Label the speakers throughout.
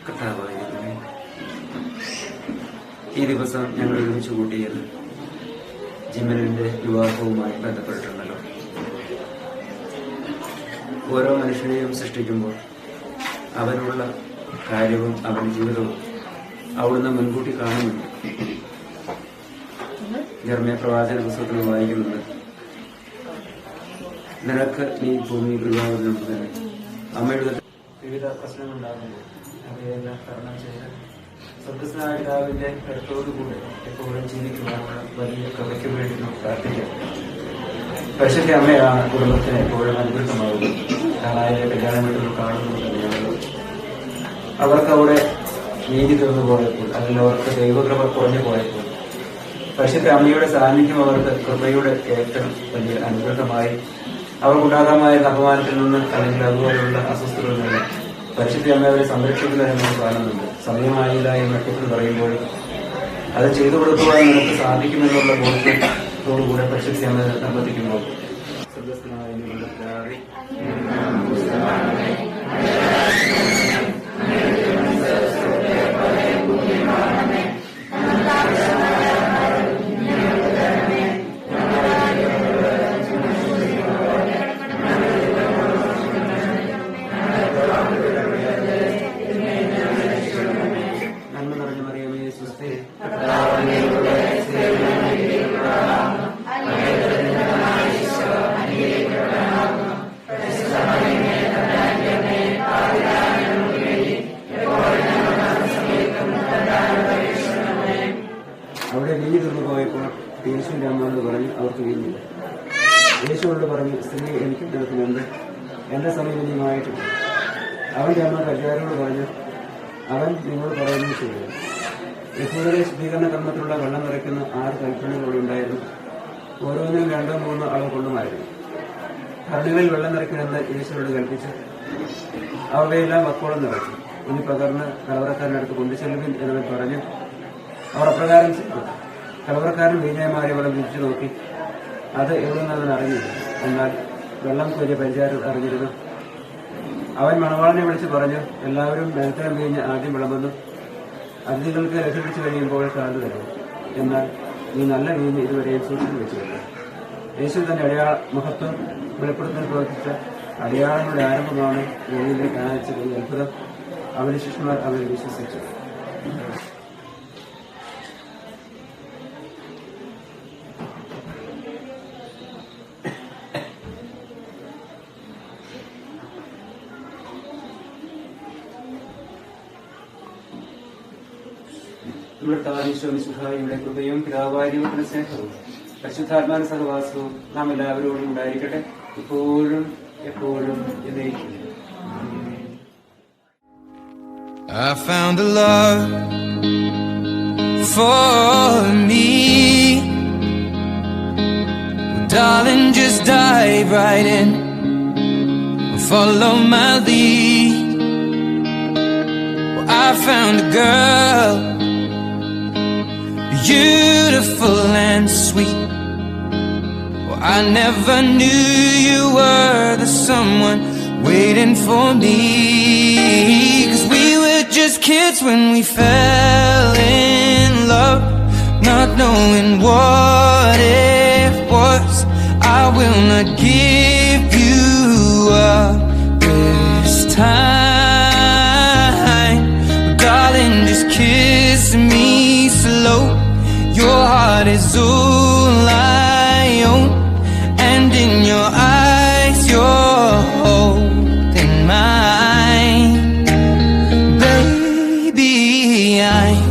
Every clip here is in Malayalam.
Speaker 1: കർത്താവായിരിക്കണമേ. ഈ ദിവസം ഞങ്ങൾ ഒരുമിച്ച് കൂട്ടിയത് ജിമലിന്റെ വിവാഹവുമായി ബന്ധപ്പെട്ടിട്ടുണ്ടല്ലോ. ഓരോ മനുഷ്യനെയും സൃഷ്ടിക്കുമ്പോൾ അവനുള്ള കാര്യവും അവന്റെ ജീവിതവും അവിടുന്ന് മുൻകൂട്ടി കാണുന്നുണ്ട്. യെരമ്യാ പ്രവാചക പുസ്തകത്തിൽ വായിക്കുന്നത്, നിനക്ക് നീ ഭൂമിയിൽ വിവാഹത്തിനുണ്ട് തന്നെ അമ്മയുടെ വിവിധ പ്രശ്നങ്ങളുണ്ടാകുമ്പോൾ അവയെല്ലാം തരണം ചെയ്ത് സ്വർഗസ്നായ പിതാവിന്റെ കരുത്തോടുകൂടെ എപ്പോഴും ജീവിക്കുവാനുള്ള വലിയ കൃപയ്ക്ക് വേണ്ടി നമുക്ക് പ്രാർത്ഥിക്കാം. പരിശുദ്ധ അമ്മയാണ് കുടുംബത്തിന് എപ്പോഴും അനുഗ്രഹമാകുന്നത്. കാണാതെ കല്യാണം വീട്ടിൽ കാണുന്നത് തന്നെയാണല്ലോ. അവർക്ക് അവിടെ നീതി തീർന്നു പോയപ്പോൾ, അല്ലെങ്കിൽ അവർക്ക് ദൈവകൃപ കുറഞ്ഞു പോയപ്പോൾ പരിശുദ്ധ അമ്മയുടെ സാന്നിധ്യം അവർക്ക് കൃപയുടെ ഏറ്റവും വലിയ അനുഗ്രഹമായി അവർക്കുണ്ടാകാമായ അപമാനത്തിൽ നിന്ന്, അല്ലെങ്കിൽ അതുപോലെയുള്ള അസ്വസ്ഥതകളിൽ നിന്ന് പരിശുദ്ധ അമ്മ അവരെ സംരക്ഷിക്കുന്നതിന് നമ്മൾ കാണുന്നുണ്ട്. സമയമായില്ല എന്ന് കുറിച്ച് പറയുമ്പോൾ അത് ചെയ്തു കൊടുക്കുവാൻ നമുക്ക് സാധിക്കുമെന്നുള്ള ബോധ്യത്തോടുകൂടെ പരിശുദ്ധ അമ്മ നിർബന്ധിക്കുമ്പോൾ അവിടെ വീഞ്ഞു തീർന്നു പോയപ്പോൾ യേശുവിന്റെ അമ്മയോട് പറഞ്ഞു അവർക്ക് വീഞ്ഞില്ല. യേശുവോട് പറഞ്ഞു, സ്ത്രീ എനിക്കും നിൽക്കുന്നുണ്ട്, എന്റെ സമയം ഇനിയുമായിട്ടില്ല. അവന്റെ അമ്മ കല്യാണോട് പറഞ്ഞു, അവൻ നിങ്ങളോട് പറയുന്നത് ശരിയാണ്. യഹൂദരെ ശുദ്ധീകരണ കർമ്മത്തിലുള്ള വെള്ളം നിറയ്ക്കുന്ന 6 കൽപ്പനകൾ ഉണ്ടായിരുന്നു. ഓരോന്നിനും 2-3 അളവ് കൊള്ളുമായിരുന്നു. ഭരണികളിൽ വെള്ളം നിറയ്ക്കണമെന്ന് യേശുവോട് കൽപ്പിച്ചു. അവയെല്ലാം വക്കോളം നിറച്ചു. ഇനി പകർന്ന് കലവറക്കാരനടുത്ത് കൊണ്ടുചെല്ലുവിൻ എന്നവൻ പറഞ്ഞു. അവർ അപ്രകാരം ചെയ്തു. കലവറക്കാരൻ വീഞ്ഞായമാരെ വെള്ളം വിരിച്ചു നോക്കി. അത് എവിടെ നിന്നവൻ അറിഞ്ഞില്ല. എന്നാൽ വെള്ളം വലിയ പരിചാരം അറിഞ്ഞിരുന്നു. അവൻ മണവാളനെ വിളിച്ച് പറഞ്ഞു, എല്ലാവരും മേൽത്തരം വീഞ്ഞ് ആദ്യം വിളമ്പുന്നു. അതിഥികൾക്ക് ലഹരിച്ചു കഴിയുമ്പോൾ കാലു തരുന്നു. എന്നാൽ ഈ നല്ല വീഞ്ഞ് ഇതുവരെയും സൂക്ഷിച്ചു വെച്ചിരുന്നു. യേശു തന്റെ മഹത്വം വെളിപ്പെടുത്താൻ പ്രവർത്തിച്ച അടയാളങ്ങളുടെ ആരംഭമാണ് ഭൂമിയിലെ കാണിച്ച ഈ അത്ഭുതം. അവന്റെ ശിഷ്യന്മാർ അവരെ വിശ്വസിച്ചു. നമ്മുടെ കൃപയും പിതാവായിരിക്കുന്ന സ്നേഹവും പരിശുദ്ധാത്മാന സഹവാസവും നാം എല്ലാവരോടും ഉണ്ടായിരിക്കട്ടെ, ഇപ്പോഴും എപ്പോഴും എന്നേക്കും.
Speaker 2: I found a love for me. Well, darling, just dive right in and follow my lead. Well, I found a girl, beautiful and sweet. Well, I never knew you were the someone waiting for me. 'Cause we were just kids when we fell in love, not knowing what it was. I will not give you up this time. Darling, just kiss me slow. Your heart is all I own, and in your eyes you're holding mine. Baby, I'm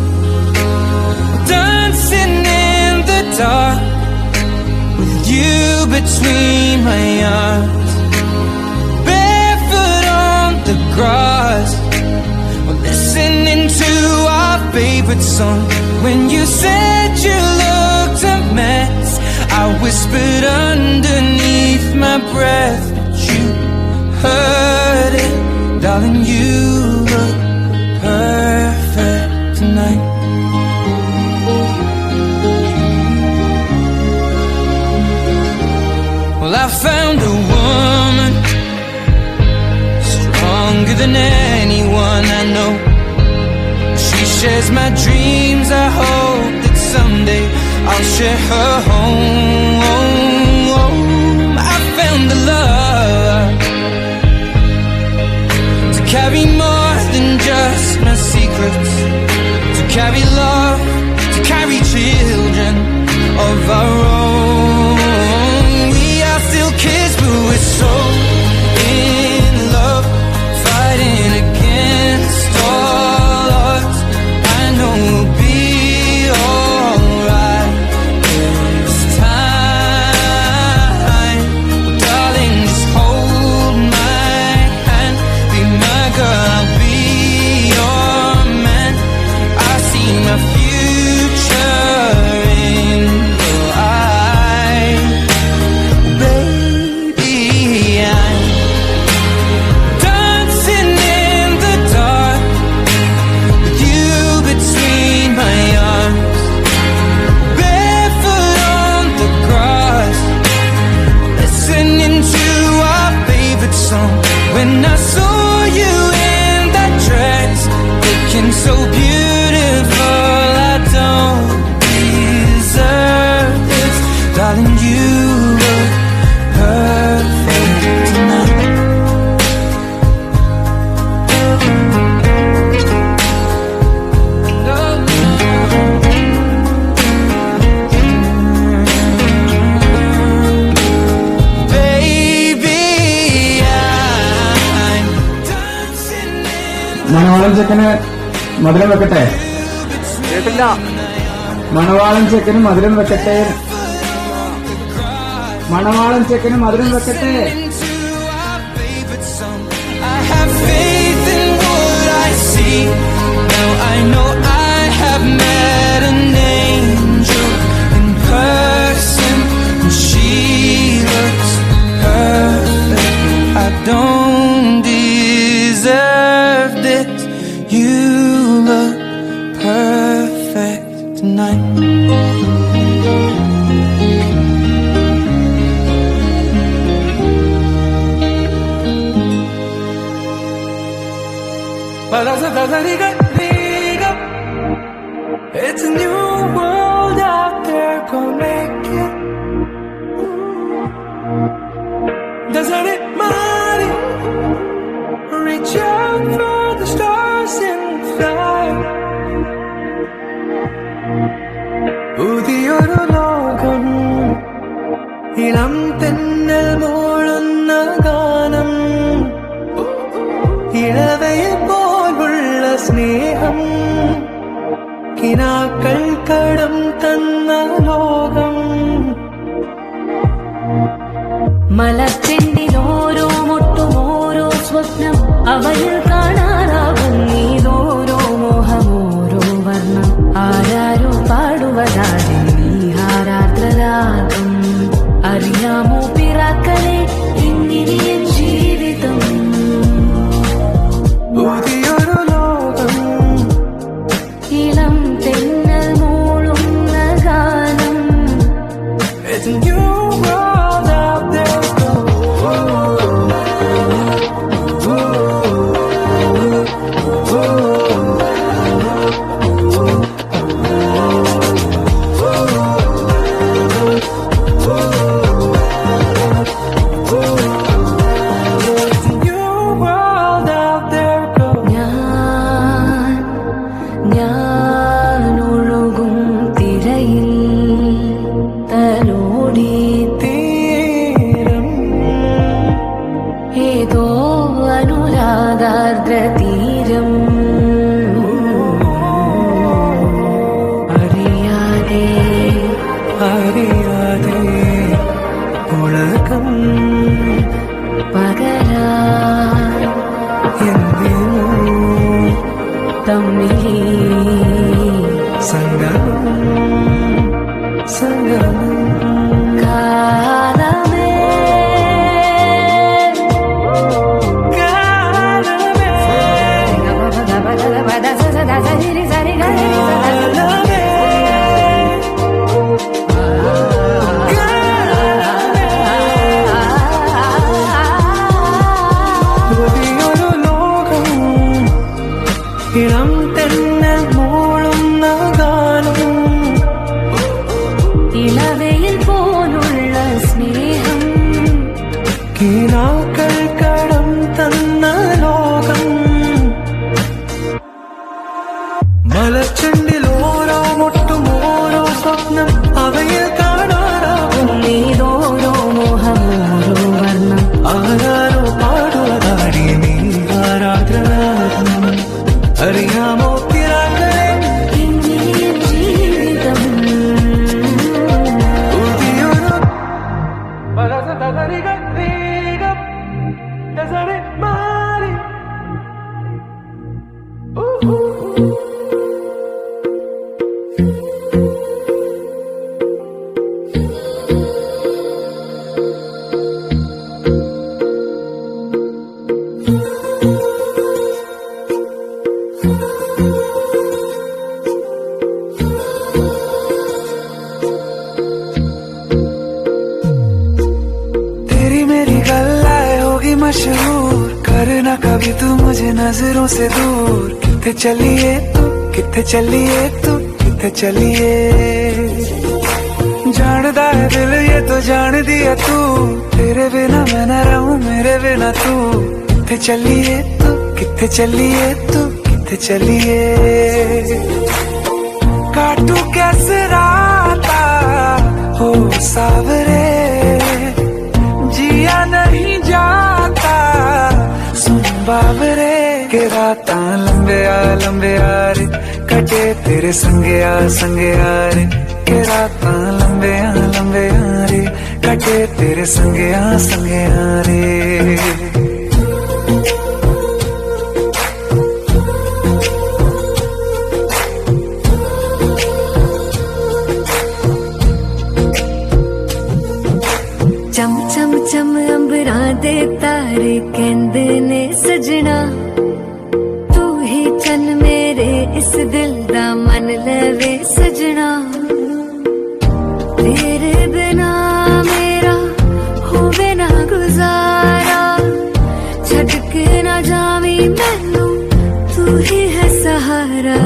Speaker 2: dancing in the dark with you between my arms, barefoot on the grass, listening to our favorite song. When you said you looked a mess, I whispered underneath my breath, but you heard it. Darling, you look perfect tonight. Well, I found a woman stronger than anyone I know. my dreams. I hope that someday I'll share her home. I found the love to carry more than just my secrets, to carry love, to carry children of our own. We are still kids, but we're so in love, fighting against all odds. I know we'll be alright this time. Well, darling, just hold my hand, be my girl, I'll be your man. I see my future in your eyes, baby. I'm dancing in the dark with you between my arms, barefoot on the grass, listening to our favorite song. When I saw you in that dress, looking so beautiful, I don't deserve this. Darling, you look perfect tonight. Baby, I'm dancing in
Speaker 3: മണവാളൻ ചെക്കന് മധുരം വെക്കട്ടെ. മണവാളൻ ചെക്കന് മധുരം വെക്കട്ടെ. മണവാളൻ ചെക്കന് മധുരം വെക്കട്ടെ.
Speaker 2: into our favorite song. I have faith in what I see. Now I know I have met an angel in person, and she looks perfect. I don't deserve this. You look perfect tonight. It's a new world out there, go make it. Doesn't it matter? Reach out for the stars and fly. പുതിയൊരു ലോകം, ഇളം തെന്നൽ മൂളുന്ന ഗാനം, ഇളവയിൽ പോലുള്ള സ്നേഹം, കിനാക്കൾ കടം തന്ന ലോകം.
Speaker 4: മലർച്ചെണ്ടിൽ ഓരോ മുട്ടും ഓരോ സ്വപ്നം, അവയിൽ കാണാറാകും നീതോരോ മോഹം, ഓരോ വർണ്ണം. ആരാരോ പാടുവതാതെ നീഹാരാദ്രരാഗം. അറിയാമോ പിറാക്കളെ ഇന്നിനിയൻ ജീവിതം.
Speaker 2: പുതിയൊരു ലോകം,
Speaker 4: ഇളം തെന്നൽ മൂളുന്ന ഗാനം.
Speaker 2: it's a new world out there. It's a new world out there.
Speaker 4: ഞാൻ ഒഴുകും തിരയിൽ തലോടി
Speaker 2: തീരം
Speaker 4: ഏതോ അനുരാഗാർദ്ര തീരം. അറിയാതെ
Speaker 2: അറിയാതെ ഉലകം
Speaker 4: പകരാൻ
Speaker 2: എന്തിനു
Speaker 4: തമ്മിലേ
Speaker 2: സംഗമം സംഗമം.
Speaker 4: കാലമേ
Speaker 2: പുതിയൊരു ലോകം, ഇളം തെന്നൽ മൂളും
Speaker 5: तेरी मेरी गल्लाए होगी मशहूर, करना कभी तू मुझे नजरों से दूर। किथे चलिए तू, किथे चलिए तू, किथे चलिए। जानदा है दिल ये तो जान दिया तू, तेरे बिना मैं न रहूं मेरे बिना तू। किथे चलिए तू, किथे चलिए तू, किथे चलिए। काटू कैसे राता हो सावरे, जिया नहीं जाता सुन बाबरे। के राता लंबे आ रे, कटे तेरे संगे आ रे। के राता लंबे आ रे, कटे तेरे संगे आ रे।
Speaker 4: चम चम चम अंबरां दे तारे कहंदे ने सजना, तू ही चन मेरे इस दिल दा मन लवे सजना। तेरे बिना मेरा होवे ना गुजारा, छड़ के ना जावी मैनू तू ही है सहारा।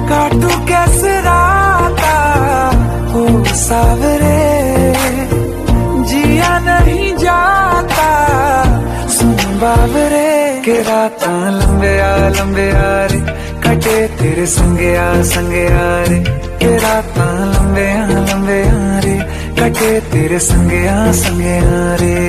Speaker 5: काटू कैसे राता हो सावरे, जिया नहीं जाता सुन बाबरे। के राता लंबे आ रे, कटे तेरे संगे आ रे। के राता लंबे आ रे, कटे तेरे संगे आ रे।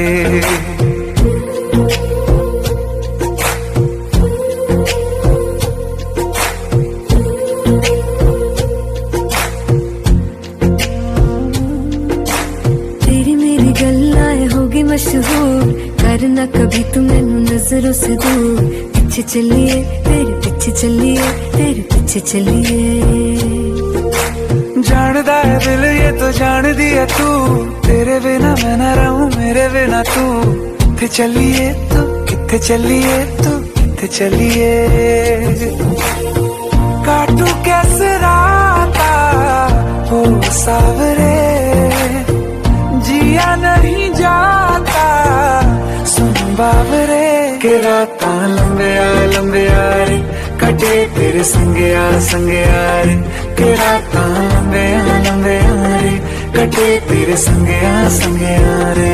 Speaker 4: मशहूर, करना कभी तू मैनू नजरों से दूर। पीछे चलिए तेरे पीछे चलिए, तेरे पीछे चलिए।
Speaker 5: जानदा है दिल ये तो जान दिया तू, तेरे बिना मैं न रहूं मेरे बिना तू। किथे चलिए तू, किथे चलिए तू, किथे चलिए। काटू कैसे राता हो सावरे, जिया नहीं जाता सुन बाबरे। के राता लंबे आ रे, कटे तेरे संगे आ रे। के राता लंबे आ रे, कटे तेरे संगे आ रे।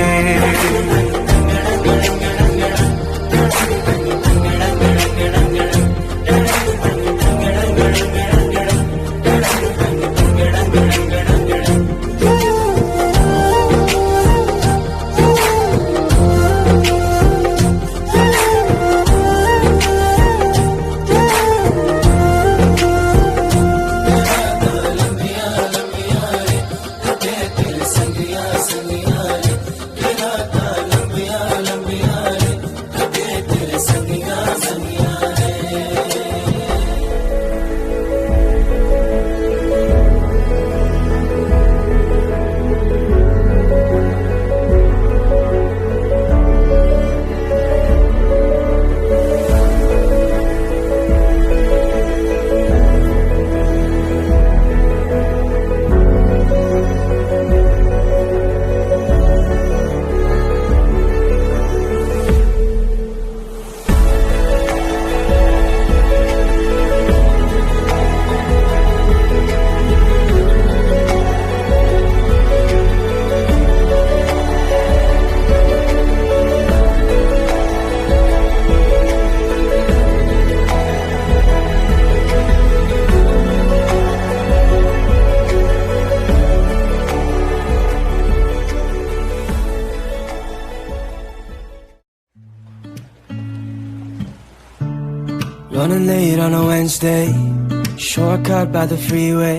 Speaker 2: Running late on a Wednesday, shortcut by the freeway.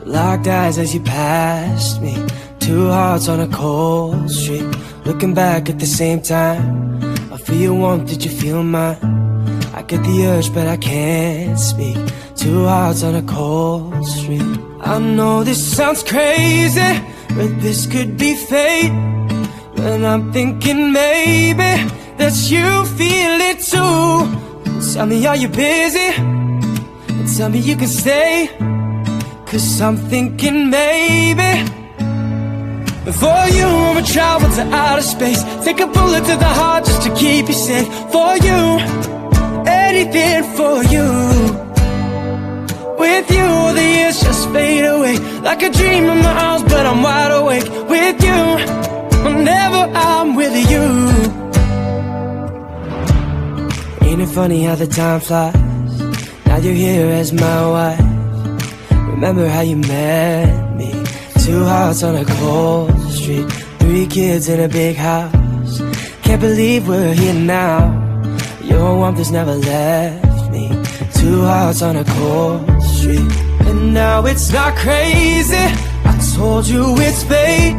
Speaker 2: Locked eyes as you passed me, two hearts on a cold street. Looking back at the same time, I feel your warmth, did you feel mine? I get the urge but I can't speak, two hearts on a cold street. I know this sounds crazy, but this could be fate. When I'm thinking maybe that you feel it too. Tell me, are you busy? Tell me you can stay, 'cause I'm thinking maybe for you I'ma travel to outer space, take a bullet to the heart just to keep you safe. For you, anything for you. With you, the years just fade away like a dream in my arms, but I'm wide awake. With you, whenever I'm with you. Ain't it funny how the time flies? Now you're here as my wife. Remember how you met me? 2 hearts on a cold street, 3 kids in a big house. Can't believe we're here now. Your warmth has never left me. 2 hearts on a cold street, and now it's not crazy. I told you it's fate.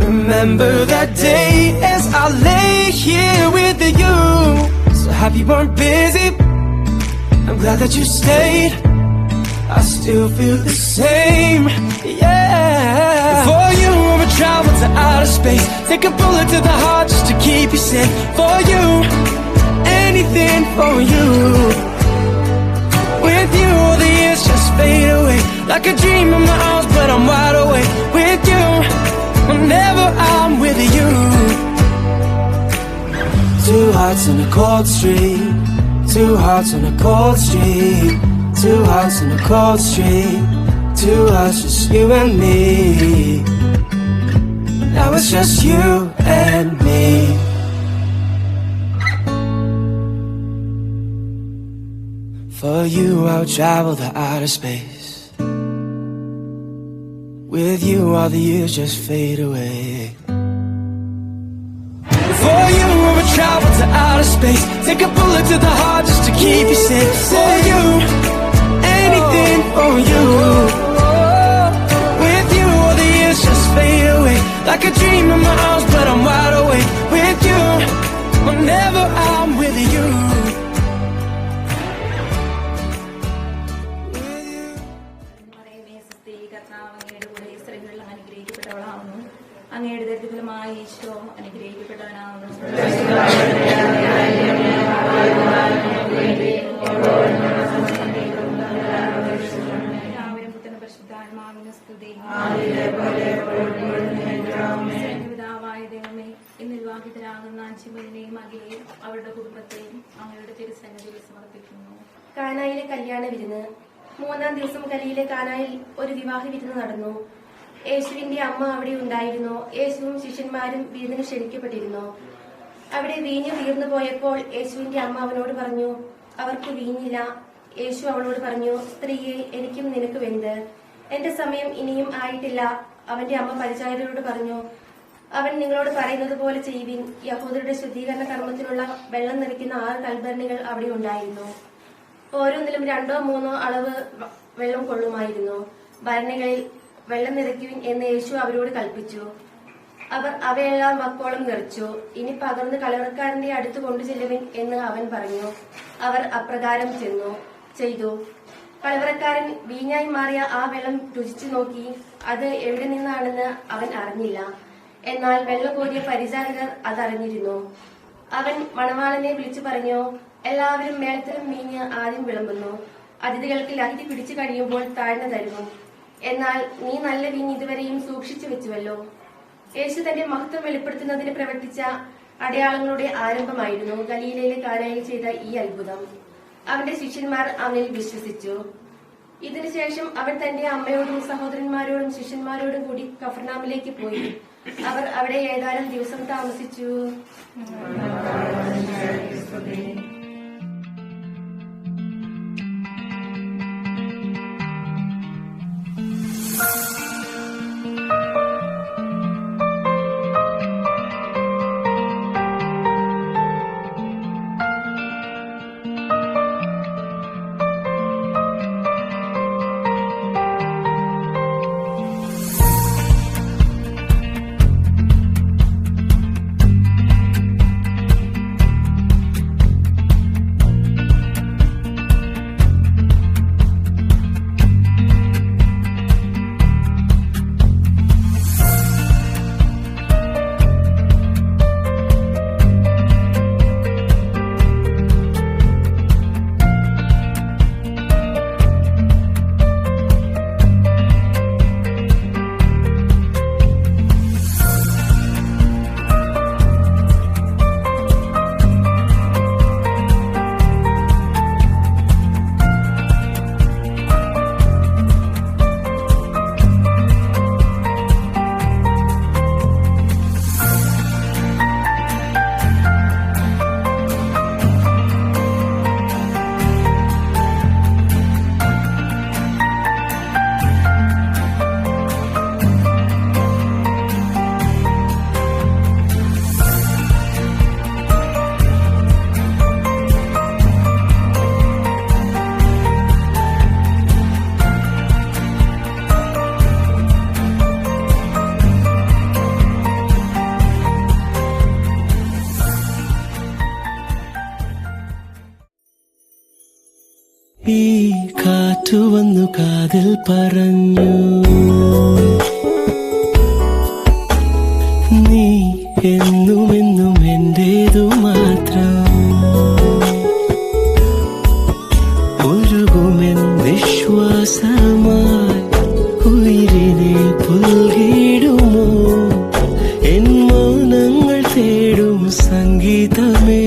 Speaker 2: Remember that day as I lay here with you. So happy you weren't busy. I'm glad that you stayed. I still feel the same, yeah. For you, I'ma travel to outer space, take a bullet to the heart just to keep you safe. For you, anything for you. With you, the years just fade away like a dream in my arms, but I'm wide awake. With you, whenever I'm with you. 2 hearts on a cold street, 2 hearts on a cold street, 2 hearts on a cold street, 2 hearts, just you and me. Now it's just you and me. For you, I'll travel to outer space. With you, all the years just fade away. For you, I'ma travel to outer space, take a bullet to the heart just to keep you safe. For you, anything for you. With you, all the years just fade away like a dream in my arms, but I'm wide awake. With you, whenever I'm with you.
Speaker 6: അങ്ങയുടെ ദരിദ്രമായ ഈശോ അനുഗ്രഹിക്കപ്പെട്ടവനാവുന്നു. പരിശുദ്ധാത്മാവിന് സ്തുതി. പിതാവായ ദൈവമേ, ഇന്ന് വിവാഹിതരാകുന്ന 5 പേരെയും അഖിലെയും അവരുടെ കുടുംബത്തെയും അങ്ങയുടെ തിരുസന്നിധിയിൽ സമർപ്പിക്കുന്നു.
Speaker 7: കാനായിലെ കല്യാണ വിരുന്ന്. 3-ാം ദിവസം ഗലീലെ കാനായിൽ ഒരു വിവാഹ വിരുന്ന് നടന്നു. യേശുവിന്റെ അമ്മ അവിടെ ഉണ്ടായിരുന്നു. യേശുവും ശിഷ്യന്മാരും വിരുന്നിന് ക്ഷണിക്കപ്പെട്ടിരുന്നു. അവിടെ വീഞ്ഞു തീർന്നു പോയപ്പോൾ യേശുവിന്റെ അമ്മ അവനോട് പറഞ്ഞു, അവർക്ക് വീഞ്ഞില്ല. യേശു അവളോട് പറഞ്ഞു, സ്ത്രീയെ, എനിക്കും നിനക്ക് വെന്ത്, എന്റെ സമയം ഇനിയും ആയിട്ടില്ല. അവന്റെ അമ്മ പരിചാരകരോട് പറഞ്ഞു, അവൻ നിങ്ങളോട് പറയുന്നത് പോലെ ചെയ്യുവിൻ. യഹൂദരുടെ ശുദ്ധീകരണ കർമ്മത്തിനുള്ള വെള്ളം നിറയ്ക്കുന്ന 6 കൽഭരണികൾ അവിടെ ഉണ്ടായിരുന്നു. ഓരോന്നിലും 2-3 അളവ് വെള്ളം കൊള്ളുമായിരുന്നു. ഭരണികളിൽ വെള്ളം നിറയ്ക്കുവിൻ എന്ന് യേശു അവരോട് കൽപ്പിച്ചു. അവർ അവയെല്ലാം വക്കോളം നിറച്ചു. ഇനി പകർന്ന് കലവറക്കാരന്റെ അടുത്ത് കൊണ്ടുചെല്ലുവിൻ എന്ന് അവൻ പറഞ്ഞു. അവർ അപ്രകാരം ചെയ്തു. കലവറക്കാരൻ വീഞ്ഞായി മാറിയ ആ വെള്ളം രുചിച്ചു നോക്കി. അത് എവിടെ നിന്നാണെന്ന് അവൻ അറിഞ്ഞില്ല. എന്നാൽ വെള്ളം കോരിയ പരിചാരകർ അതറിഞ്ഞിരുന്നു. അവൻ മണവാളനെ വിളിച്ചു പറഞ്ഞു, എല്ലാവരും മേളത്തരം വീഞ്ഞ് ആദ്യം വിളമ്പുന്നു. അതിഥികൾക്ക് ലഹരി പിടിച്ചു കഴിയുമ്പോൾ താഴ്ന്നു തരുന്നു. എന്നാൽ നീ നല്ല വീഞ്ഞ് ഇതുവരെയും സൂക്ഷിച്ചു വെച്ചുവല്ലോ. യേശു തന്റെ മഹത്വം വെളിപ്പെടുത്തുന്നതിന് പ്രവർത്തിച്ച അടയാളങ്ങളുടെ ആരംഭമായിരുന്നു ഗലീലയിലെ കാനായിൽ ചെയ്ത ഈ അത്ഭുതം. അവന്റെ ശിഷ്യന്മാർ അവനിൽ വിശ്വസിച്ചു. ഇതിനുശേഷം അവൻ തന്റെ അമ്മയോടും സഹോദരന്മാരോടും ശിഷ്യന്മാരോടും കൂടി കഫർനാമിലേക്ക് പോയി. അവർ അവിടെ ഏതാനും ദിവസം താമസിച്ചു.
Speaker 8: ഈ കാറ്റു വന്നു കാതിൽ പറഞ്ഞു, നീ എന്നുമെന്നും എന്റേതു മാത്രം. ഒഴുകുമെൻ വിശ്വാസമായി ഉയിരിനെ പുൽകിടുമോ എൻ മൗനങ്ങൾ തേടും സംഗീതമേ.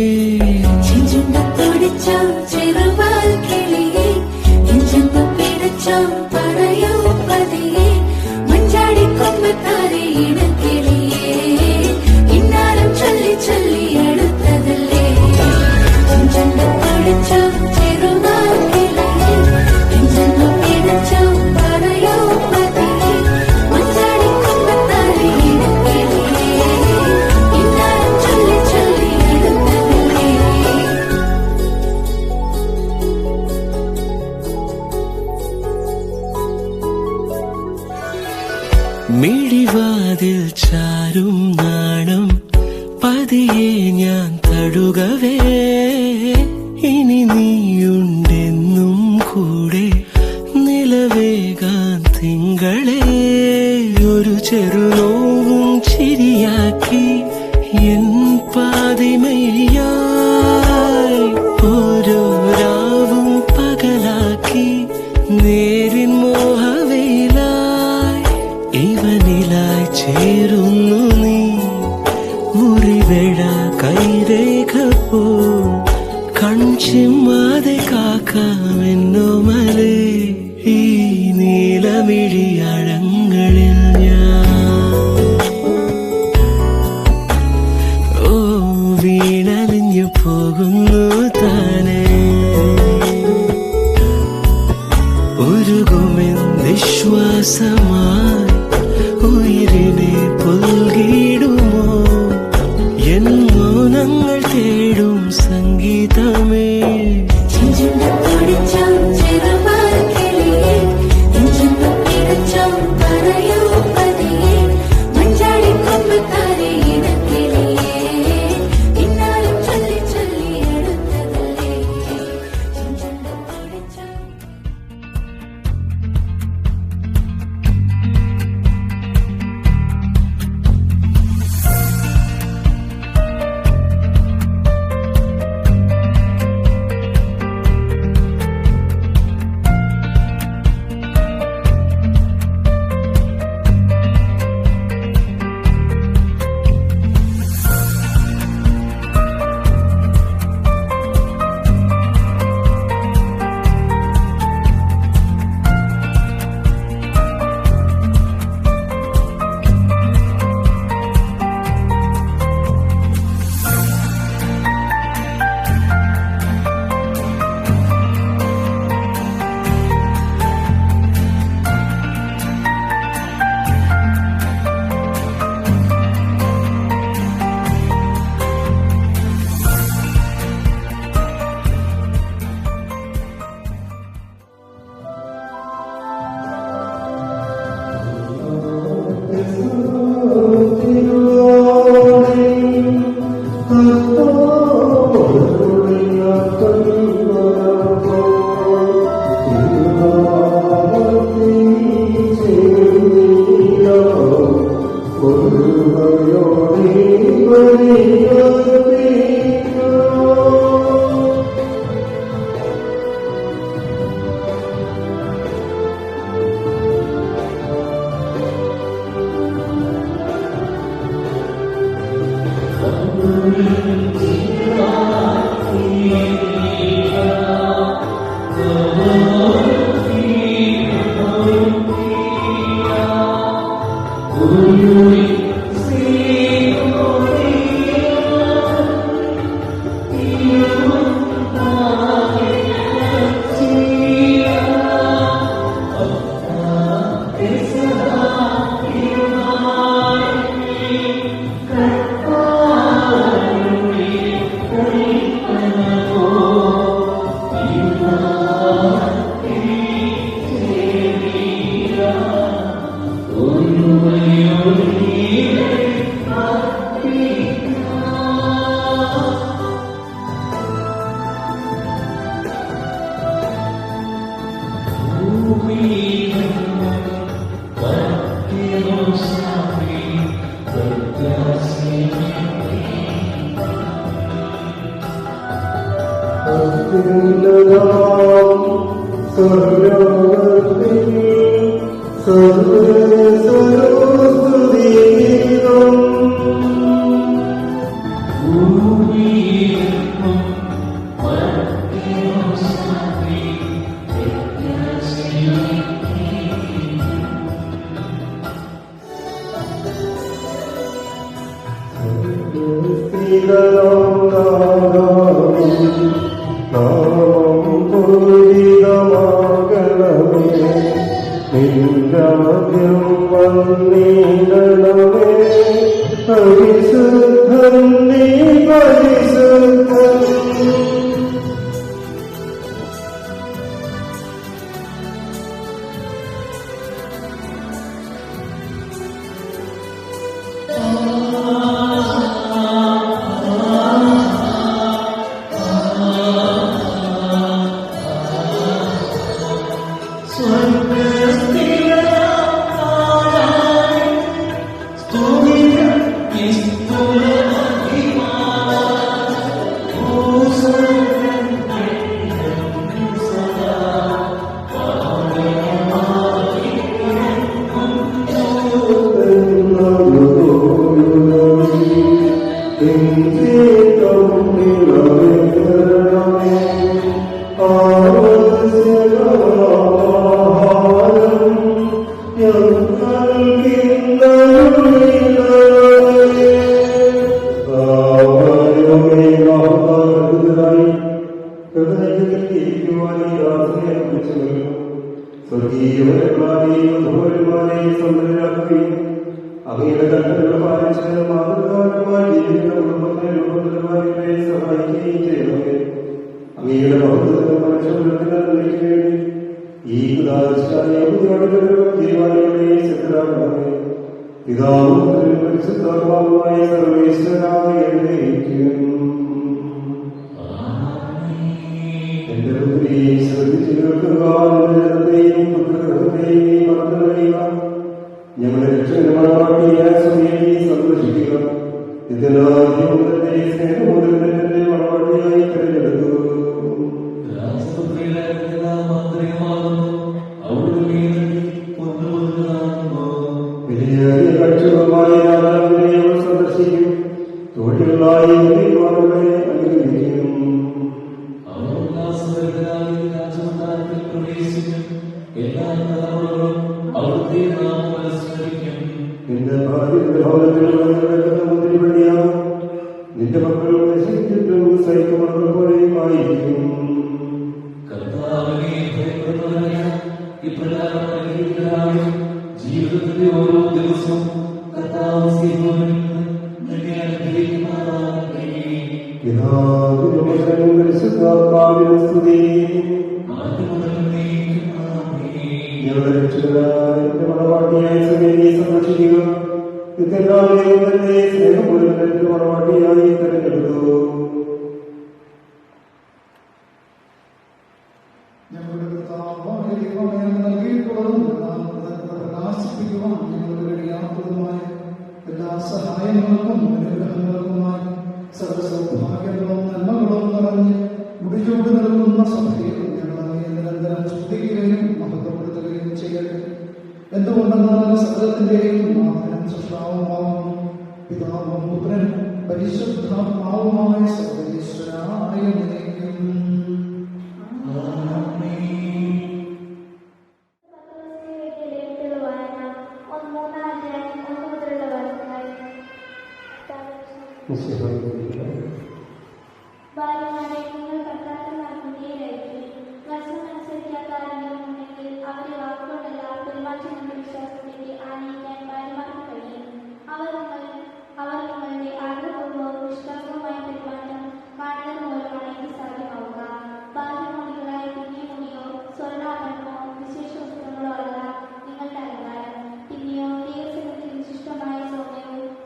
Speaker 8: മിഴിവാതിൽ ചാരും നാണം പതിയെ ഞാൻ തടുകവേ, ഇനി നീയുണ്ടെന്നും കൂടെ നിലവേകാൻ തിങ്കളെ. ഒരു ചെറുനോവും ചിരിയാക്കി എൻ പാതിമയായി ഓരോ രാവും പകലാക്കി നേരിൻ മോഹവയിലായി ഇവനിലായി ചേരുന്നു നീ. മുറിവേട കൈരേഖ പോ കൺചിമ്മാതെ കാക്കാമെന്നോമലേ. ഈ നീലമിഴിയഴങ്ങളിൽ ഞാൻ ഓ വീണലിഞ്ഞു പോകുന്നു താനേ. ഉരുകുമെൻ വിശ്വാസമായി ഉയിരിനെ പുൽകിടുമോ എൻ മൗനങ്ങൾ തേടും സംഗീതമേ.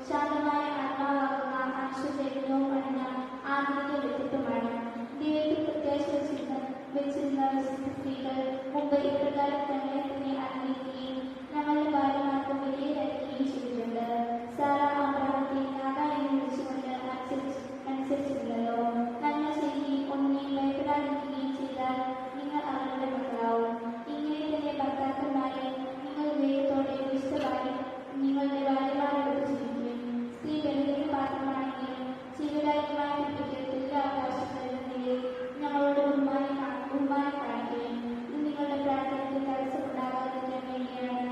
Speaker 9: ശാന്തമായ ആത്മാവാകുന്ന മനുഷ്യചൈതന്യം വിശ്വസിച്ച സ്ത്രീകൾ മുമ്പ് ഇപ്രകാരം തങ്ങളെ തന്നെ അറിയിക്കുകയും ഞങ്ങളുടെ ഭാര്യമാർക്കും വിലയിറക്കുകയും ചെയ്തിട്ടുണ്ട്. സാറ അബ്രഹാത്തെ നാഥ എന്ന് വിളിച്ചുകൊണ്ട് അനുസരിച്ചിരുന്നല്ലോ. നന്മ ചെയ്യുകയും ഒന്നിനെയും ഭയപ്പെടാതിരിക്കുകയും ചെയ്താൽ നിങ്ങൾ അവരുടെ മക്കളാവും. ഇങ്ങനെ തന്നെ ഭർത്താക്കന്മാരെ നിങ്ങൾ വിവേകത്തോടെ വിശുദ്ധമായി നിങ്ങളുടെ ഭാര്യമാരോട് ജീവിക്കുകയും സ്ത്രീ ബലത്തിന് പാത്രമാണെങ്കിലും ജീവിതാന്യമായ തുല്യ അവകാശങ്ങളിൽ നിലയിൽ ഞങ്ങളോട് ബഹുമാനം കാണിക്കുകയും ഇത് നിങ്ങളുടെ പ്രാർത്ഥനയ്ക്ക് തടസ്സമുണ്ടാകാതിരിക്കാൻ വേണ്ടിയാണ്.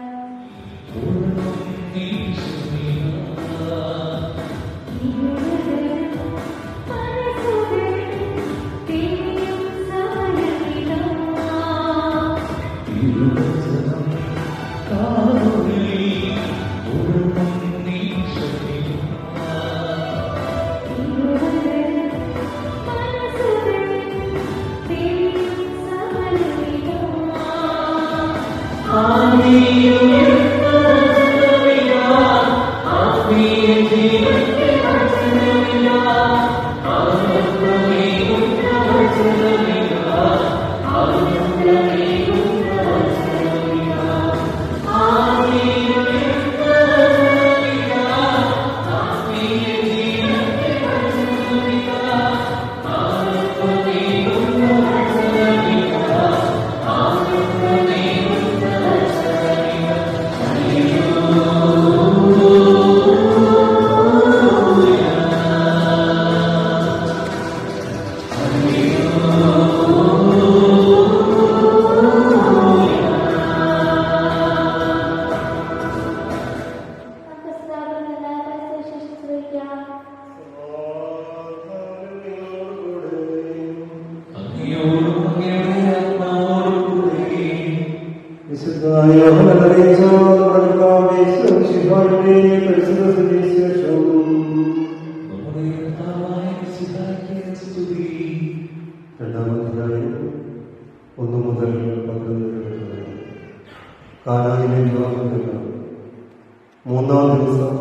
Speaker 10: മൂന്നാം ദിവസം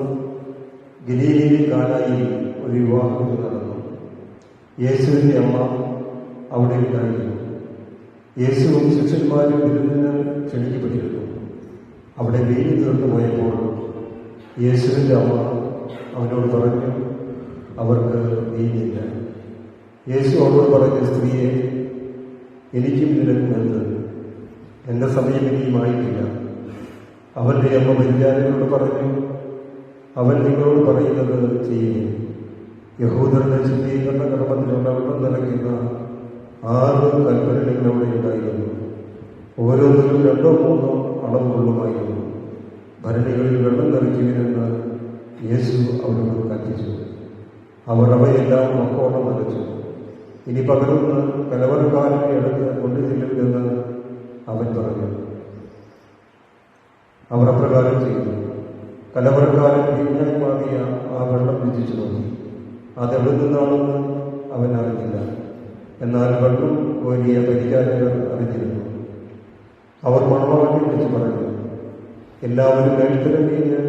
Speaker 10: ഗലീലയിലെ കാനായിൽ ഒരു വിവാഹം നടന്നു. യേശുവിൻ്റെ അമ്മ അവിടെ ഉണ്ടായിരുന്നു. യേശുവും ശിഷ്യന്മാരും വിരുന്നിന് ക്ഷണിക്കപ്പെട്ടിരുന്നു. അവിടെ വീഞ്ഞ് തീർന്നു പോയപ്പോൾ യേശുവിൻ്റെ അമ്മ അവനോട് പറഞ്ഞു, അവർക്ക് വീഞ്ഞില്ല. യേശു അവളോട് പറഞ്ഞു, സ്ത്രീയെ, എനിക്കും നിനക്കും എന്ത്? എൻ്റെ സമയം ഇനിയുമായിട്ടില്ല. അവൻ്റെ അമ്മ പരിചാരകരോട് പറഞ്ഞു, അവൻ നിങ്ങളോട് പറയുന്നത് ചെയ്യുക. യഹൂദരുടെ ശുദ്ധീകരണ കർമ്മത്തിലുള്ള വെള്ളം നിറയ്ക്കുന്ന 6 കൽപ്പനകൾ അവിടെ ഉണ്ടായിരുന്നു. ഓരോന്നിലും 2 or 3 അളവുകളുമായിരുന്നു. ഭരണികളിൽ വെള്ളം നിറയ്ക്കുവിനെന്ന് യേശു അവരോട് കൽപ്പിച്ചു. അവർ അവയെല്ലാം മക്കോളം നിറച്ചു. ഇനി പകർന്ന് കലവറക്കാരനെ എടുത്ത് കൊണ്ടുചെല്ലുമെന്ന് അവൻ പറഞ്ഞു. അവർ അപ്രകാരം ചെയ്തു. കലവറക്കാരൻ വീഞ്ഞായി മാറിയ ആ വെള്ളം രുചിച്ചു നോക്കി. അതെവിടെ നിന്നാണെന്ന് അവൻ അറിഞ്ഞില്ല. എന്നാൽ വെള്ളം കോരിയ പരിചാരകർ അറിഞ്ഞിരുന്നു. അവർ മണവാളനെ വിളിച്ച് പറഞ്ഞു, എല്ലാവരും കഴുത്തരം വീഞ്ഞ്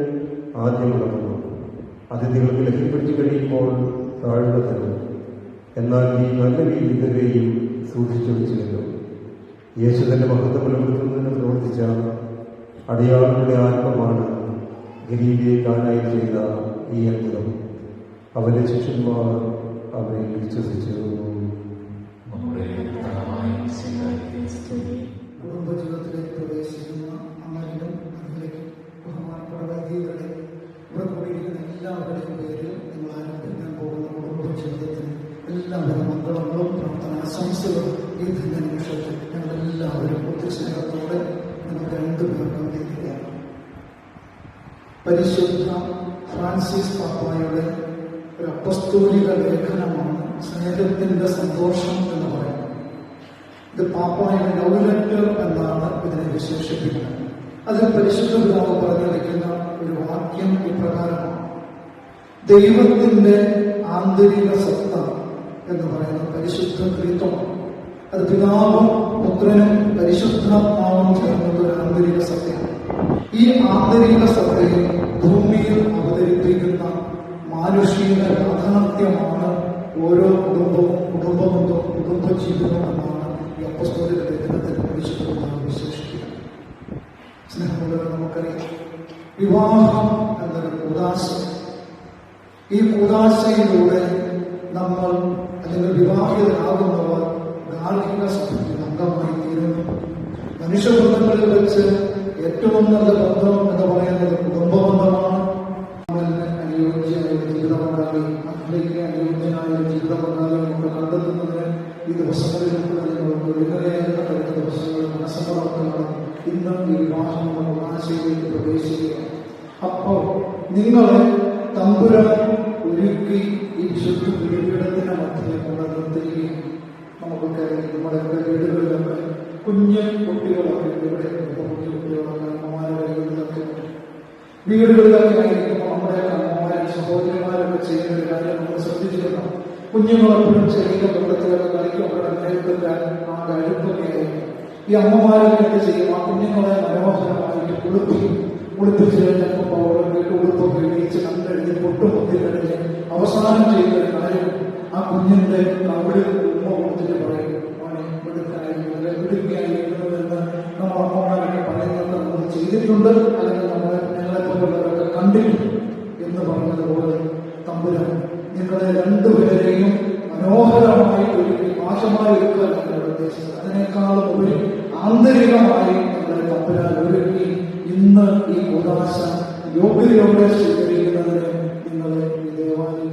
Speaker 10: ആദ്യം ഇറങ്ങുന്നു. അതിഥികൾക്ക് ലഹരിപ്പിടിച്ചു കഴിയുമ്പോൾ താഴ്ന്നു തരും. എന്നാൽ ഈ നല്ല വീട് ഇതുവരെയും സൂക്ഷിച്ചു വെച്ചിരുന്നു. യേശു തന്റെ മഹത്വം വെളിപ്പെടുത്തുന്നതിന് പ്രവർത്തിച്ച അടയാളങ്ങളുടെ ആരംഭമാണ് ഗലീലയെ കാനായിൽ ചെയ്ത ഈ അത്ഭുതം. അവന്റെ ശിഷ്യന്മാർ അവരെ വിശ്വസിച്ചു.
Speaker 11: കുടുംബജീവിതത്തിലേക്ക് പ്രവേശിക്കുന്ന അമ്മയിലും അതിലേക്ക് ബഹുമാനപ്പെട്ട വൈദികരുടെ ഇവിടെ കൂടിയിരിക്കുന്ന എല്ലാവരുടെയും പേരിൽ നിങ്ങൾ ആരംഭിക്കാൻ പോകുന്ന കുടുംബജീവിതത്തിന് എല്ലാവിധ മംഗളങ്ങളും പ്രാർത്ഥന ആശംസകളും ഈ ധന്യ നിമിഷത്തിൽ ഞങ്ങളെല്ലാവരും ഒത്തുസ്നേഹത്തോടെ നിങ്ങൾ രണ്ടുപേർക്കും നേരിടുകയാണ്. പരിശുദ്ധ ഫ്രാൻസിസ് പാപ്പായുടെ ഒരു അപ്പസ്തോലിക ലേഖനമാണ് സ്നേഹത്തിന്റെ സന്തോഷം എന്ന് പറയുന്നത്. ഇത് പാപ്പായുടെ ലവ് ലെറ്റർ എന്നാണ് ഇതിനെ വിശേഷിപ്പിക്കുന്നത്. അതിൽ പരിശുദ്ധ പിതാവ് പറഞ്ഞു വയ്ക്കുന്ന ഒരു വാക്യം ഇപ്രകാരമാണ്: ദൈവത്തിന്റെ ആന്തരിക സത്ത എന്ന് പറയുന്ന പരിശുദ്ധ ത്രിത്വമാണ്. അത് പിതാവും പുത്രനും പരിശുദ്ധാത്മാവും ചേർന്നുള്ള ഒരു ആന്തരിക സത്തയാണ്. ഈ ആന്തരിക സത്തയെ ഭൂമിയിൽ അവതരിപ്പിക്കുന്ന മാനുഷിക യാഥാർത്ഥ്യമാണ് ഓരോ കുടുംബവും കുടുംബബന്ധവും കുടുംബജീവിതവും എന്നാണ് ഈ അപ്പസ്തോലിക ലേഖനത്തിൽ വിവാഹം എന്നൊരു കൂദാശ. ഈ കൂദാശയിലൂടെ നമ്മൾ അല്ലെങ്കിൽ വിവാഹിതരാകുന്നവർ ഗാർഹിക സഭയിൽ അംഗമായി തീരുന്നു. മനുഷ്യബന്ധങ്ങളിൽ വെച്ച് ഏറ്റവും നല്ല ബന്ധം എന്ന് പറയുന്നത് കുടുംബബന്ധമാണ്. അനുയോജ്യമായ ജീവിതപങ്കാളി, മക്കളിലേക്ക് അനുയോജ്യനായ ജീവിതപങ്കാളി നമുക്ക് കണ്ടെത്തുന്നതിന് ഈ ദിവസങ്ങളിലൂടെ നിങ്ങൾക്ക് വിടുതലയേണ്ട കഴിഞ്ഞ ദിവസങ്ങളിൽ മനസ്സമ്മതമാണ്. ഇന്ന് ഈ വിവാഹം കൂദാശയിലേക്ക് പ്രവേശിക്കുകയാണ്. അപ്പോൾ നിങ്ങളെ തമ്പുരാൻ ഒരുക്കി ഈ വിശുദ്ധ ബലിപീഠത്തിന്റെ മധ്യേ കൊണ്ടുനിർത്തുകയും നമുക്കൊക്കെ നമ്മുടെ വീടുകളിലൊക്കെ കുഞ്ഞ് കുട്ടികളൊക്കെ ഇവിടെ കുഞ്ഞു കുട്ടികളൊക്കെ അമ്മമാരുടെ വീടുകളിലൊക്കെ വീടുകളിലൊക്കെ ആയിരിക്കുമ്പോൾ നമ്മുടെ അമ്മമാരും സഹോദരിമാരൊക്കെ ചെയ്യുന്ന ഒരു കാര്യം നമ്മൾ ശ്രദ്ധിച്ചിരുന്നു. കുഞ്ഞുങ്ങളെപ്പോഴും ചെറിയ വെള്ളത്തിലൊക്കെ കളിക്കും അവരുടെ നേരത്തെ ആ കഴുപ്പൊക്കെ ആയിരിക്കും. ഈ അമ്മമാരൊക്കെ എന്ത് ചെയ്യും? ആ കുഞ്ഞുങ്ങളെ മനോഹരമായിട്ട് കുളിപ്പിച്ച് കഴിഞ്ഞപ്പോൾ പൗഡർ വീട്ട് ഉടുപ്പൊക്കെ ഇടിച്ച് കണ്ടെഴുതി പൊട്ടുപൊത്തി കഴിഞ്ഞ് അവസാനം ചെയ്യുന്ന ഒരു കാര്യം ആ കുഞ്ഞിന്റെ കവിളിൽ ഉമ്മ കൊടുത്തിട്ട് പറയും, മോനെ മിടുക്കായിരിക്കും അല്ലെങ്കിൽ മിടുക്കിയായിരിക്കണമെന്ന് നമ്മൾ അമ്മമാരൊക്കെ പറയുന്നത് നമ്മൾ ചെയ്തിട്ടുണ്ട്, അല്ലെങ്കിൽ ഞങ്ങളെപ്പോലുള്ളവരൊക്കെ കണ്ടിട്ടുണ്ട് എന്ന് പറഞ്ഞതുപോലെ തമ്പുരാൻ നിങ്ങളെ രണ്ടുപേരെയും മനോഹരമായി ഒരുക്കി നാശമായി ഒരുക്കുക ഞങ്ങളുടെ ഉദ്ദേശിച്ചത്. അതിനേക്കാളും ഉപരി ആന്തരികമായി നിങ്ങളെ തമ്പുരാൻ ഒരുക്കി ഇന്ന് ഈ കൂദാശ യോഗ്യതയോടെ സ്വീകരിക്കുന്നതിന് നിങ്ങളെ ഈ ദേവാലയത്തിൽ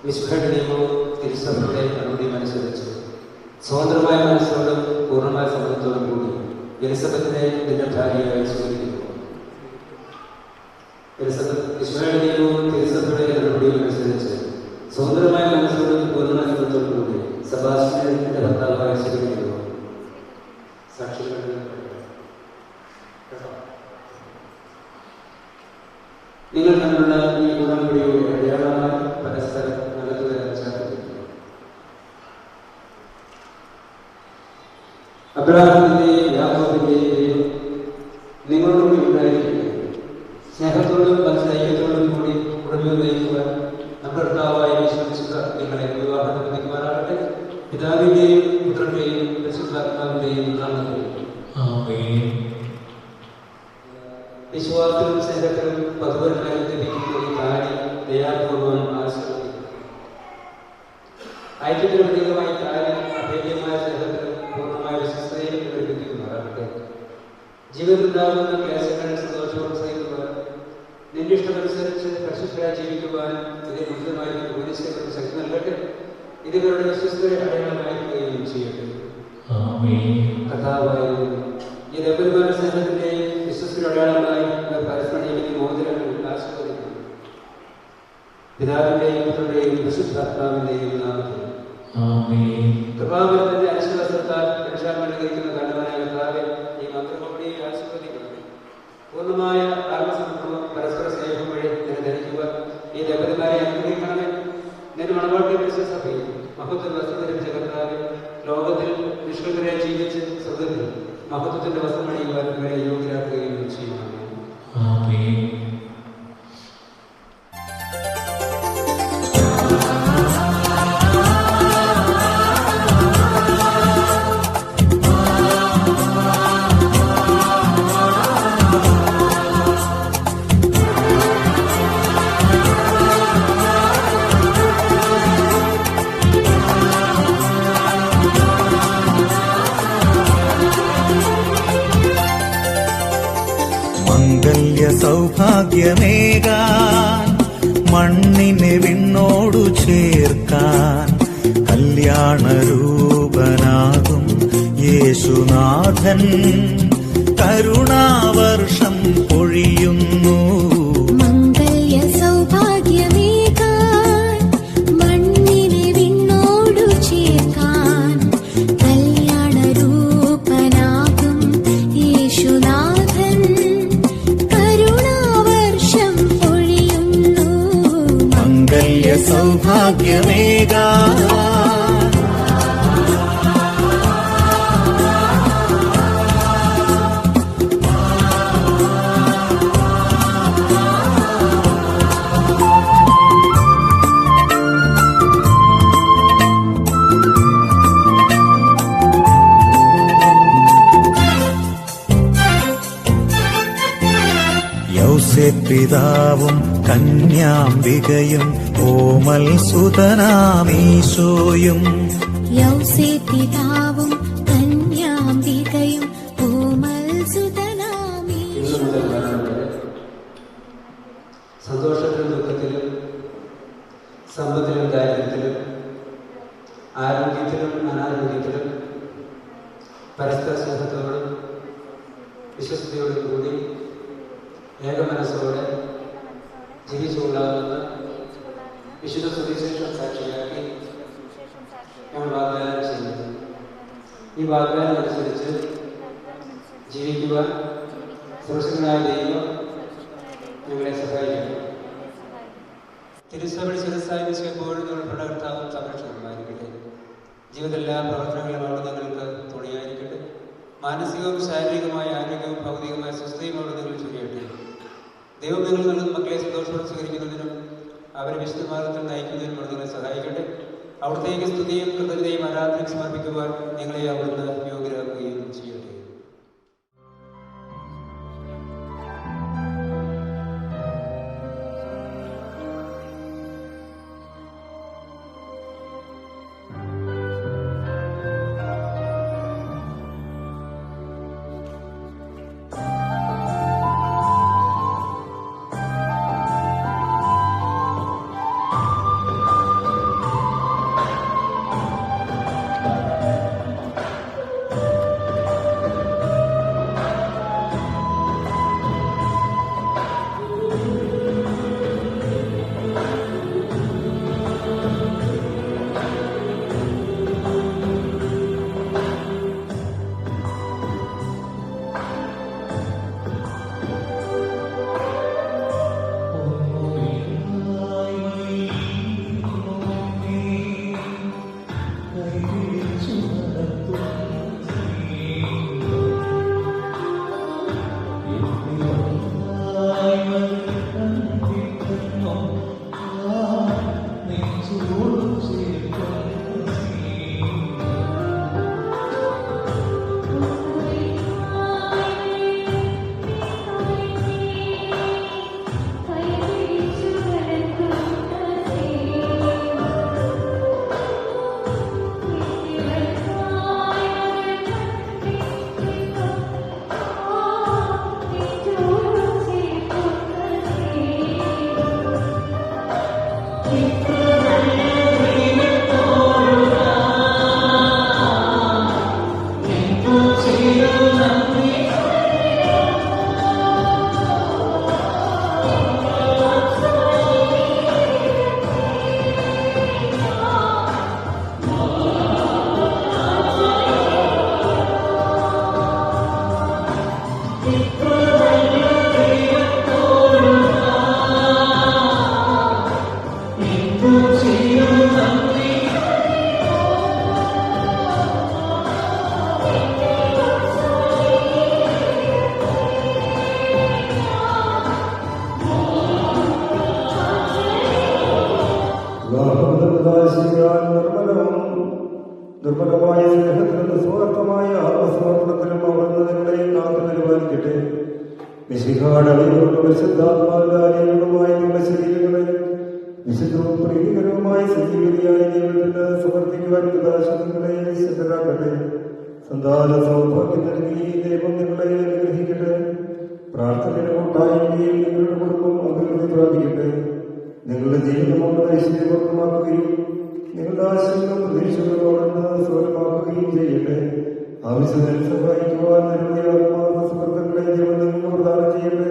Speaker 1: വിശുദ്ധയുടെ നിയമവും തിരുസഭയുടെ അനുമതിയും അനുസരിച്ച് സ്വതന്ത്രമായ മനസ്സോടും പൂർണ്ണമായ സമ്മതത്തോടും കൂടി എലിസബത്തിനെ നിന്റെ ഭാര്യയായി സ്വീകരിക്കുന്നു. വിശുദ്ധയുടെ നിയമവും തിരുസഭയുടെ അനുമതിയും അനുസരിച്ച് സ്വതന്ത്രമായ മനസ്സോടും പൂർണ്ണമായ സമ്മതത്തോടും കൂടി സെബാസ്റ്റ്യനെ നിന്റെ ഭർത്താവായി സ്വീകരിക്കുന്നു. സാക്ഷികൾ നിങ്ങൾ തമ്മിലുള്ള ഈ ഉടമ്പടിയുടെ അടയാളമായി പരസ്പരം നൽകുക ചേർത്തിരിക്കുന്നു. അബ്രഹാമിന്റെയും യാക്കോബിന്റെയും ദൈവം നിങ്ങളോടുകൂടി ഉണ്ടായിരിക്കുക. സ്നേഹത്തോടും മനസ്സൈക്യത്തോടും കൂടി ഉടമ്പടി നയിക്കുവാൻ നമ്മുടെ കർത്താവായ യേശുക്രിസ്തു നിങ്ങളെ വിവാഹം ബന്ധിക്കുവാനാകട്ടെ. പിതാവിന്റെയും പുത്രന്റെയും പരിശുദ്ധാത്മാവിന്റെയും നാമത്തിൽ വിശ്വാസത്തിലും സ്നേഹത്തിലും പതുവന്മാരും ലഭിക്കുന്ന ഈ താലി ദയാപൂർവം ആശീർവദിക്കുന്നു. ഐക്യത്തിന് പ്രതീകമായി താലി അഭേദ്യമായ സ്നേഹത്തിലും പൂർണ്ണമായ വിശ്വസ്തയിലും പ്രകടിപ്പിക്കുന്നവരാകട്ടെ. ജീവിതത്തിലുണ്ടാകുന്ന ക്ലേശങ്ങൾ സന്തോഷവും സഹിക്കുവാൻ നിന്റെ ഇഷ്ടമനുസരിച്ച് പരിശുദ്ധരായി ജീവിക്കുവാനും ഇതിന് ഉചിതമായിരിക്കുന്ന പോലീസുകൾക്ക് ശക്തി നൽകട്ടെ. ഇതുവരുടെ വിശ്വസ്തരെ അടയാളമായിരിക്കുകയും ചെയ്യട്ടെ. കഥാവായിരുന്നു ഈ രഘുമാന സ്നേഹത്തിന്റെയും വിശ്വസ്തരുടെ അടയാളമായി പരസ്പരം മോചനങ്ങൾ ആസ്വദിക്കുന്നു. പിതാവിന്റെയും പുത്രന്റെയും വിശുദ്ധാത്മാവിന്റെയും നാമത്തിൽ കൃപാവരത്തിന്റെ അനുശ്വാസത്താൽ രക്ഷാമണ്ഡലിക്കുന്ന കണ്ണവനായ കർത്താവെ ഈ മന്ത്രമൊഴിയെ ആസ്വദിക്കുന്നു. പൂർണ്ണമായ ആത്മസമർപ്പണവും പരസ്പര സ്നേഹം വഴി നിന്നെ ധരിക്കുവാൻ ഈ ദമ്പതിമാരെ അനുഗ്രഹിക്കണമേ. നിന്റെ മണവാട്ടി വിശ്വസഭയിൽ മഹത്വ വസ്തു ധരിച്ച കർത്താവെ ലോകത്തിൽ നിഷ്കളങ്കരെ ജീവിച്ച് സ്വർഗത്തിൽ മഹത്വത്തിന്റെ വസ്ത്രം അണിയുവാൻ ഇവരെ യോഗ്യരാക്കുകയും ചെയ്യുന്നു.
Speaker 12: ആമേൻ.
Speaker 8: മംഗല്യ സൗഭാഗ്യമേകാൻ മണ്ണിനെ വിണ്ണോടു ചേർക്കാൻ കല്യാണരൂപനാകും യേശുനാഥൻ കരുണാവർഷം പൊഴിയുന്നു.
Speaker 4: മംഗല്യ സൗഭാഗ്യമേകാൻ മണ്ണിനെ വിണ്ണോടു ചേർക്കാൻ കല്യാണരൂപനാകും യേശുനാഥൻ കരുണാവർഷം പൊഴിയുന്നു.
Speaker 8: മംഗല്യ സൗഭാഗ്യമേകാൻ പിതാവും കന്യാംബികയും ഓമൽ സുതനാമീശോയും
Speaker 4: പിതാവും കന്യാംബികയും ഓമൽ സുതനാമീശോയും
Speaker 1: സന്തോഷത്തിലും ദുഃഖത്തിലും സമ്പത്തിലും ദാരിദ്ര്യത്തിലും ആരോഗ്യത്തിലും അനാരോഗ്യത്തിലും പരസ്പര സ്നേഹത്തോടും വിശ്വസ്തയോടും കൂടി ഏകമനസ്സോടെ ജീവിച്ചുകൊള്ളാവുന്ന വിശുദ്ധ സുവിശേഷം സാക്ഷിയാക്കി ഞങ്ങൾ വാഗ്ദാനം ചെയ്യുന്നത്. ഈ വാഗ്ദാനം അനുസരിച്ച് ജീവിക്കുവാൻ സുരക്ഷിതനായ ദൈവം ഞങ്ങളെ സഹായിക്കുന്നു. തിരുസഭയുടെ ശിരസ്സായി എപ്പോഴും ഞങ്ങളുടെ കർത്താവും സംരക്ഷകരുമായിരിക്കട്ടെ. ജീവിതത്തിലെ എല്ലാ പ്രവർത്തനങ്ങളും അവിടെ നിങ്ങൾക്ക് തുണയായിരിക്കട്ടെ. മാനസികവും ശാരീരികമായ ആരോഗ്യവും ഭൗതികമായ സ്വസ്ഥയും അവിടെ നിങ്ങൾ ചൊല്ലിയട്ടെ. ദൈവം നിങ്ങൾ നൽകുന്ന മക്കളെ സന്തോഷത്തോടെ സ്വീകരിക്കുന്നതിനും അവരെ വിശുദ്ധ മാർഗത്തിൽ നയിക്കുന്നതിനും നിങ്ങളെ സഹായിക്കട്ടെ. അവിടത്തേക്ക് സ്തുതിയും കൃതജ്ഞതയും ആരാധനയും സമർപ്പിക്കുവാൻ നിങ്ങളെ അവിടുന്ന് യോഗ്യരാക്കുകയും ചെയ്യട്ടെ.
Speaker 10: മിശിഹാടവയോട് പരിശുദ്ധാത്മാവിന്റെ നിങ്ങളുടെ ശരീരങ്ങളെ വിശുദ്ധവും പ്രീതികരവുമായ സജീവതയായ ജീവിതത്തിന് സമർപ്പിക്കുവാൻ പ്രദാശങ്ങളെ സിദ്ധരാക്കട്ടെ. സന്താന സൗഭാഗ്യം നൽകി ദൈവം നിങ്ങളെ അനുഗ്രഹിക്കട്ടെ. പ്രാർത്ഥനയുടെ കൂട്ടായ്മയിൽ നിങ്ങളുടെ കുടുംബം അഭിവൃദ്ധി പ്രാപിക്കട്ടെ. നിങ്ങളുടെ ജീവിതം ഐശ്വര്യപൂർണ്ണമാക്കുകയും നിങ്ങളുടെ ആശയങ്ങളും പ്രതീക്ഷകളോടെന്ന് സ്വരമാക്കുകയും ചെയ്യട്ടെ. ആവശ്യത്തിൽ സഹായിക്കുവാൻ നിങ്ങളുടെ ആത്മാർത്ഥ സുഹൃത്തുക്കളെ ദൈവം നിങ്ങൾ പ്രദാനം ചെയ്യട്ടെ.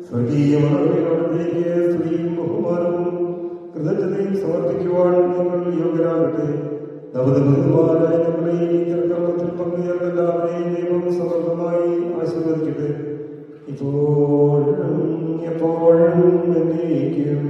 Speaker 10: സ്വർഗീയ മണവിലേക്ക് സ്തുതിയും ബഹുമാനവും കൃതജ്ഞതയും സമർപ്പിക്കുവാൻ നിങ്ങൾ യോഗ്യരാകട്ടെ. നവദമ്പതിമാരായ നമ്മളെയും ഈ കർമ്മത്തിൽ പങ്കുചേർന്ന എല്ലാവരെയും ദൈവം സമൃദ്ധമായി ആശീർവദിക്കട്ടെ. ഇപ്പോഴും എപ്പോഴും എന്നേക്കും.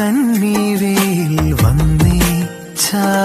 Speaker 5: കണ്ണീവേൽ വന്നേ ചാ